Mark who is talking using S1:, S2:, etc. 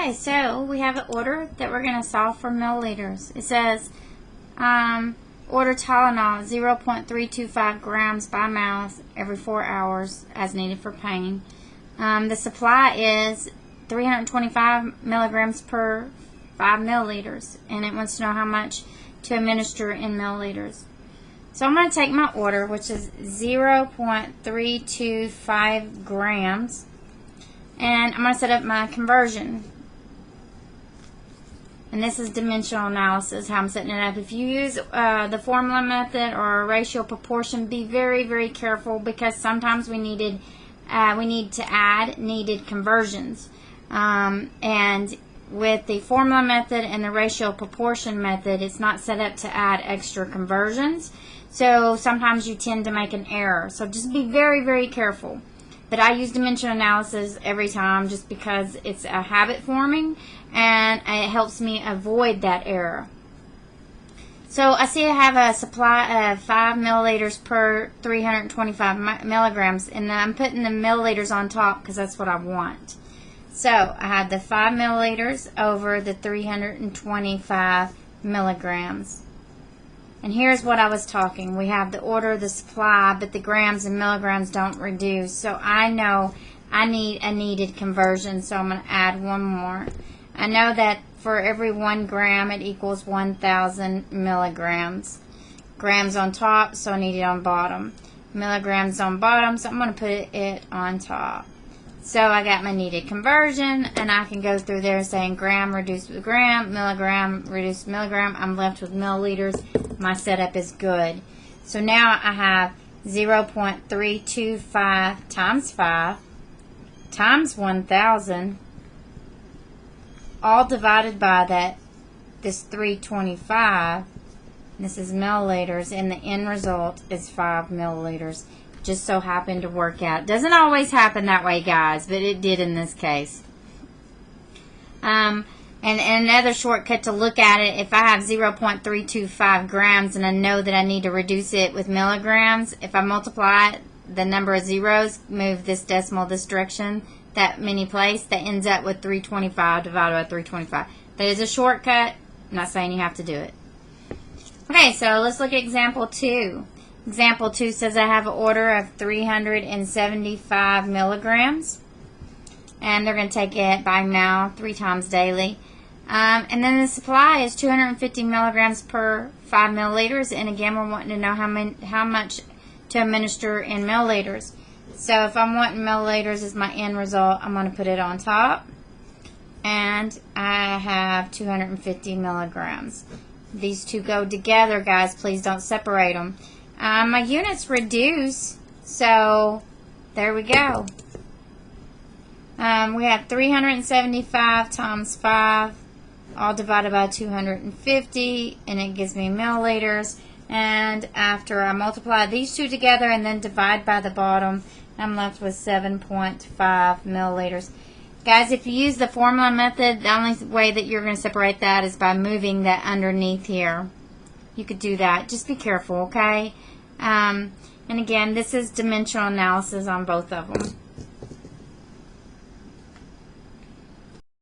S1: Okay, so we have an order that we're going to solve for milliliters. It says order Tylenol 0.325 grams by mouth every 4 hours as needed for pain. The supply is 325 milligrams per 5 milliliters, and it wants to know how much to administer in milliliters. So I'm going to take my order, which is 0.325 grams, and I'm going to set up my conversion. And this is dimensional analysis, how I'm setting it up. If you use the formula method or ratio proportion, be very, very careful, because sometimes we need to add needed conversions. And with the formula method and the ratio proportion method, it's not set up to add extra conversions. So sometimes you tend to make an error. So just be very, very careful. But I use dimensional analysis every time just because it's a habit forming and it helps me avoid that error. So I see I have a supply of 5 milliliters per 325 milligrams, and I'm putting the milliliters on top because that's what I want. So I have the 5 milliliters over the 325 milligrams. And here's what I was talking. We have the order, the supply, but the grams and milligrams don't reduce. So I know I need a needed conversion, so I'm going to add one more. I know that for every 1 gram it equals 1,000 milligrams. Grams on top, so I need it on bottom. Milligrams on bottom, so I'm going to put it on top. So I got my needed conversion, and I can go through there saying gram reduced with gram, milligram reduced with milligram. I'm left with milliliters. My setup is good. So now I have 0.325 times 5 times 1,000, all divided by this 325. This is milliliters, and the end result is 5 milliliters. Just so happened to work out. Doesn't always happen that way, guys, but it did in this case. And another shortcut to look at it, if I have 0.325 grams and I know that I need to reduce it with milligrams, if I multiply the number of zeros, move this decimal this direction, that many place, that ends up with 325 divided by 325. That is a shortcut. I'm not saying you have to do it. Okay, so let's look at example 2. Example 2 says I have an order of 375 milligrams, and they're going to take it by mouth 3 times daily. And then the supply is 250 milligrams per 5 milliliters, and again we're wanting to know how much to administer in milliliters. So if I'm wanting milliliters as my end result, I'm going to put it on top, and I have 250 milligrams. These two go together, guys. Please don't separate them. My units reduce, so there we go. We have 375 times 5, all divided by 250, and it gives me milliliters. And after I multiply these two together and then divide by the bottom, I'm left with 7.5 milliliters. Guys, if you use the formula method, the only way that you're going to separate that is by moving that underneath here. You could do that. Just be careful, okay? And again, this is dimensional analysis on both of them.